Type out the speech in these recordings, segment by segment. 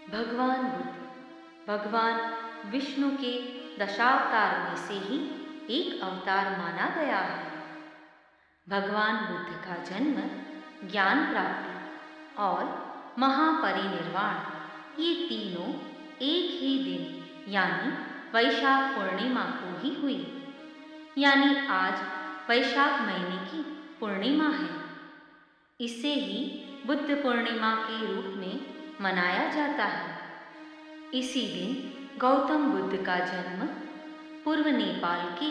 भगवान बुद्ध भगवान विष्णु के दशावतार में से ही एक अवतार माना गया है। भगवान बुद्ध का जन्म, ज्ञान प्राप्ति और महापरिनिर्वाण ये तीनों एक ही दिन यानी वैशाख पूर्णिमा को ही हुई। यानी आज वैशाख महीने की पूर्णिमा है। इसे ही बुद्ध पूर्णिमा के रूप में मनाया जाता है। इसी दिन गौतम बुद्ध का जन्म पूर्व नेपाल के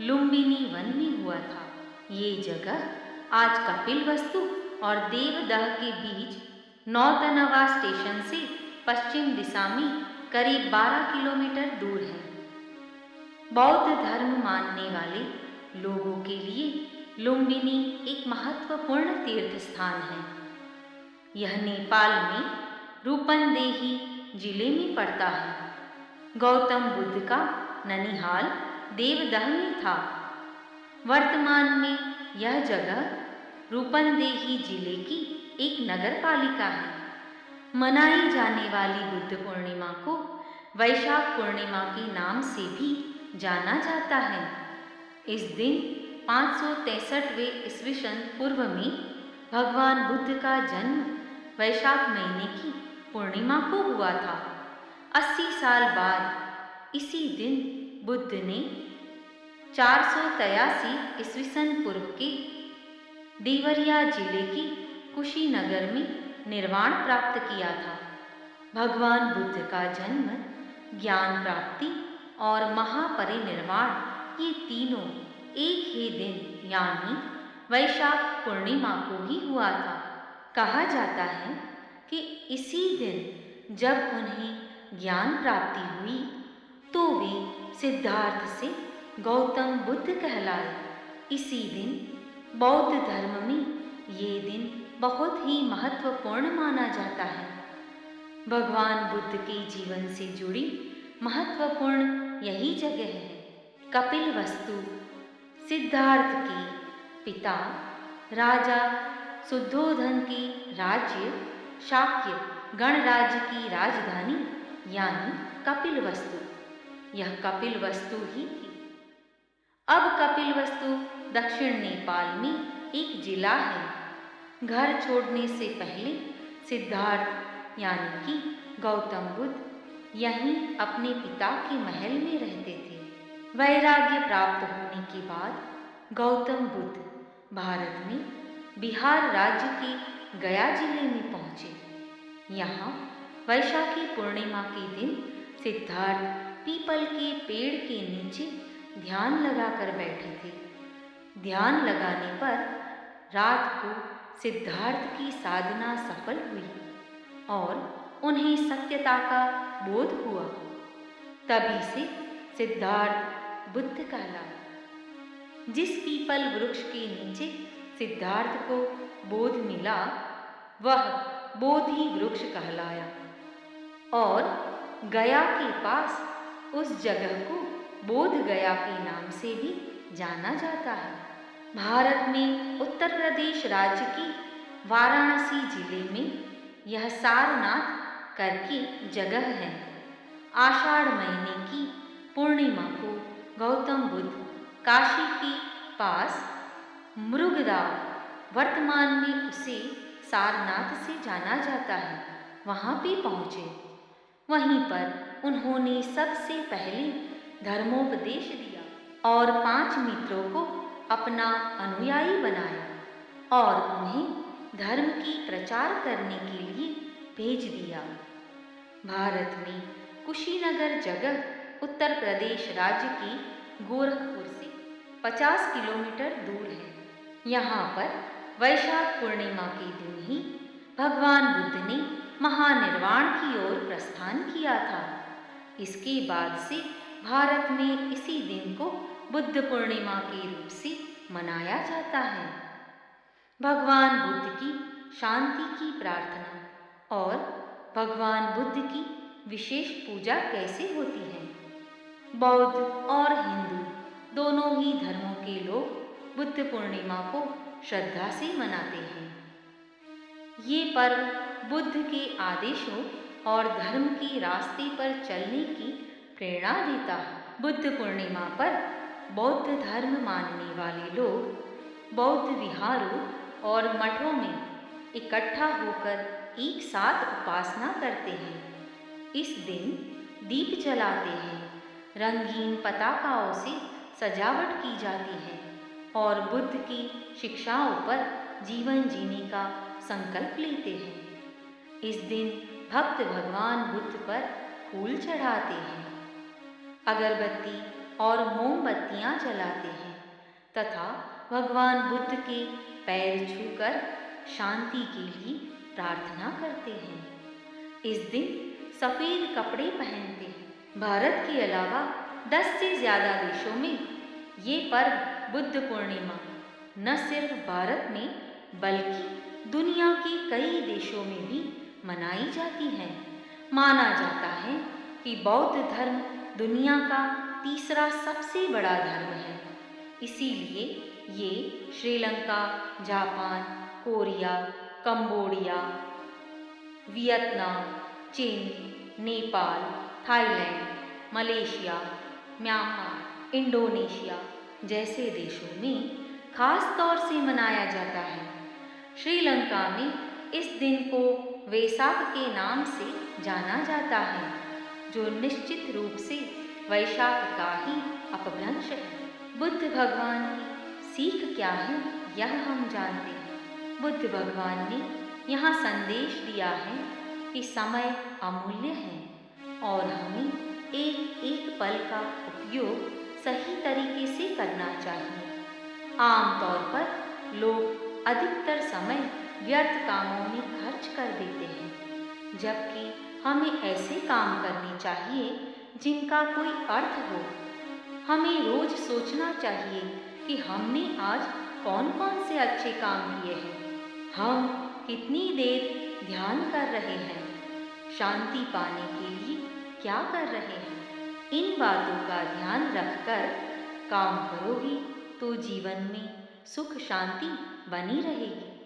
लुम्बिनी वन में हुआ था। ये जगह आज कपिलवस्तु और देवदह के बीच नौतनवा स्टेशन से पश्चिम दिशा में करीब 12 किलोमीटर दूर है। बौद्ध धर्म मानने वाले लोगों के लिए लुम्बिनी एक महत्वपूर्ण तीर्थ स्थान है। यह नेपाल में रूपन्देही जिले में पड़ता है। गौतम बुद्ध का ननिहाल देवदह में था। वर्तमान में यह जगह रूपन्देही जिले की एक नगर पालिका है। मनाई जाने वाली बुद्ध पूर्णिमा को वैशाख पूर्णिमा के नाम से भी जाना जाता है। इस दिन 563वें ईस्वी सन पूर्व में भगवान बुद्ध का जन्म वैशाख महीने की पूर्णिमा को हुआ था। 80 साल बाद इसी दिन बुद्ध ने 483 ईस्वी सन पूर्व के देवरिया जिले की कुशीनगर में निर्वाण प्राप्त किया था। भगवान बुद्ध का जन्म, ज्ञान प्राप्ति और महापरिनिर्वाण ये तीनों एक ही दिन यानी वैशाख पूर्णिमा को ही हुआ था। कहा जाता है कि इसी दिन जब उन्हें ज्ञान प्राप्ति हुई तो वे सिद्धार्थ से गौतम बुद्ध कहलाए। इसी दिन बौद्ध धर्म में ये दिन बहुत ही महत्वपूर्ण माना जाता है। भगवान बुद्ध के जीवन से जुड़ी महत्वपूर्ण यही जगह है। कपिलवस्तु सिद्धार्थ के पिता राजा शुद्धोधन के राज्य शाक्य गणराज्य की राजधानी यानी कपिलवस्तु, यह कपिलवस्तु ही थी। अब कपिलवस्तु दक्षिण नेपाल में एक जिला है। घर छोड़ने से पहले सिद्धार्थ यानी कि गौतम बुद्ध यहीं अपने पिता के महल में रहते थे। वैराग्य प्राप्त होने के बाद गौतम बुद्ध भारत में बिहार राज्य के गया जिले में पहुँचे। यहाँ वैशाखी पूर्णिमा के दिन सिद्धार्थ पीपल के पेड़ के नीचे ध्यान लगाकर बैठे थे। ध्यान लगाने पर रात को सिद्धार्थ की साधना सफल हुई और उन्हें सत्यता का बोध हुआ। तभी से सिद्धार्थ बुद्ध कहलाए। जिस पीपल वृक्ष के नीचे सिद्धार्थ को बोध मिला वह बोधि वृक्ष कहलाया और गया के पास उस जगह को बोध गया के नाम से भी जाना जाता है। भारत में उत्तर प्रदेश राज्य की वाराणसी जिले में यह सारनाथ करके जगह है। आषाढ़ महीने की पूर्णिमा को गौतम बुद्ध काशी के पास मृगराव, वर्तमान में उसे सारनाथ से जाना जाता है, वहाँ पे पहुँचे। वहीं पर उन्होंने सबसे पहले धर्मोपदेश दिया और 5 मित्रों को अपना अनुयायी बनाया और उन्हें धर्म की प्रचार करने के लिए भेज दिया। भारत में कुशीनगर जगह उत्तर प्रदेश राज्य की गोरखपुर से 50 किलोमीटर दूर है। यहाँ पर वैशाख पूर्णिमा के दिन ही भगवान बुद्ध ने महानिर्वाण की ओर प्रस्थान किया था। इसके बाद से भारत में इसी दिन को बुद्ध पूर्णिमा के रूप से मनाया जाता है। भगवान बुद्ध की शांति की प्रार्थना और भगवान बुद्ध की विशेष पूजा कैसे होती है? बौद्ध और हिंदू दोनों ही धर्मों के लोग बुद्ध पूर्णिमा को श्रद्धा से मनाते हैं। ये पर्व बुद्ध के आदेशों और धर्म की रास्ते पर चलने की प्रेरणा देता है। बुद्ध पूर्णिमा पर बौद्ध धर्म मानने वाले लोग बौद्ध विहारों और मठों में इकट्ठा होकर एक साथ उपासना करते हैं। इस दिन दीप जलाते हैं, रंगीन पताकाओं से सजावट की जाती है और बुद्ध की शिक्षाओं पर जीवन जीने का संकल्प लेते हैं। इस दिन भक्त भगवान बुद्ध पर फूल चढ़ाते हैं, अगरबत्ती और मोमबत्तियां जलाते हैं तथा भगवान बुद्ध के पैर छूकर शांति के लिए प्रार्थना करते हैं। इस दिन सफ़ेद कपड़े पहनते हैं। भारत के अलावा 10 से ज़्यादा देशों में ये पर्व बुद्ध पूर्णिमा न सिर्फ भारत में बल्कि दुनिया के कई देशों में भी मनाई जाती है। माना जाता है कि बौद्ध धर्म दुनिया का तीसरा सबसे बड़ा धर्म है। इसीलिए ये Sri Lanka, Japan, Korea, Cambodia, Vietnam, चीन, Nepal, Thailand, Malaysia, Myanmar, Indonesia जैसे देशों में खास तौर से मनाया जाता है। श्रीलंका में इस दिन को वेसाक के नाम से जाना जाता है, जो निश्चित रूप से वैशाख का ही अपभ्रंश है। बुद्ध भगवान की सीख क्या है यह हम जानते हैं। बुद्ध भगवान ने यहाँ संदेश दिया है कि समय अमूल्य है और हमें एक एक पल का उपयोग सही तरीके से करना चाहिए। आमतौर पर लोग अधिकतर समय व्यर्थ कामों में खर्च कर देते हैं, जबकि हमें ऐसे काम करने चाहिए जिनका कोई अर्थ हो। हमें रोज सोचना चाहिए कि हमने आज कौन कौन से अच्छे काम किए हैं, हम कितनी देर ध्यान कर रहे हैं, शांति पाने के लिए क्या कर रहे हैं। इन बातों का ध्यान रखकर काम करोगी तो जीवन में सुख शांति बनी रहेगी।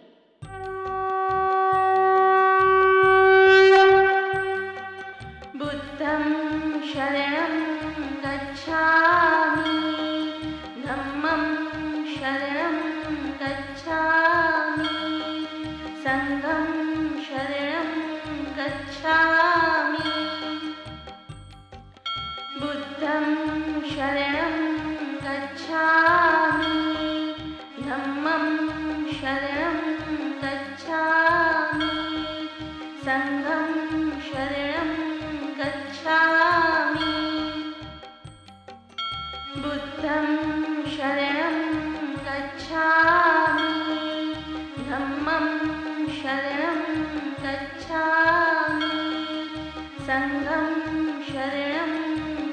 बुद्धं शरणं गच्छामि, धम्मं शरणं गच्छामि, संघं शरणं गच्छामि। बुद्धं शरणं गच्छामि, धम्मं शरणं गच्छामि, संघं शरणं गच्छामि। बुद्धं शरणं गच्छामि, धम्मं शरणं गच्छामि, संघं शरणं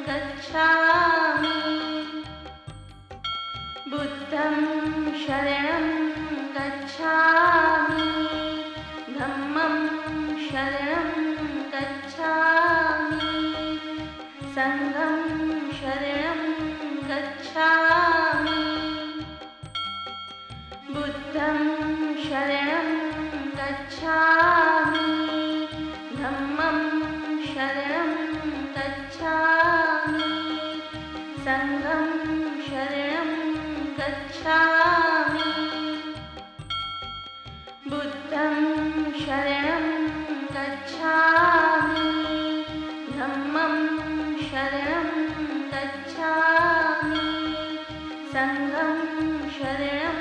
गच्छामि। बुद्धं शरणं गच्छामि, धम्मं शरणं गच्छामि, संघं शरणं गच्छामि। बुद्धं शरणं गच्छामि, धम्मं शरणं गच्छामि, संघं शरणं गच्छामि। बुद्धं शरणं गच्छामि, धम्मं शरणं गच्छामि, संघं शरणं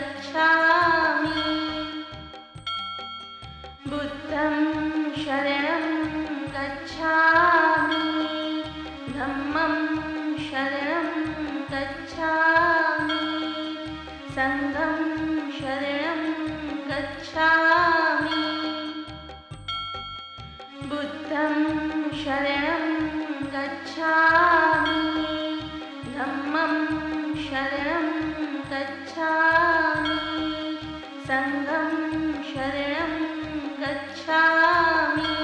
गच्छामि। बुद्धं शरणं गच्छामि, धम्मं शरणं गच्छामि, संघं शरणं गच्छामि। बुद्धं शरणं गच्छामि, धम्मं शरणं गच्छामि, संघं शरणं गच्छामि।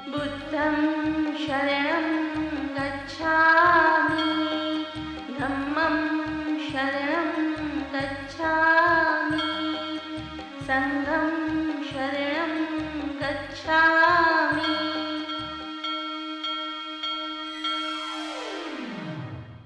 बुद्धं शरणं गच्छामि, धम्मं शरणं गच्छामि, संघं शरणं गच्छामि। गच्छामि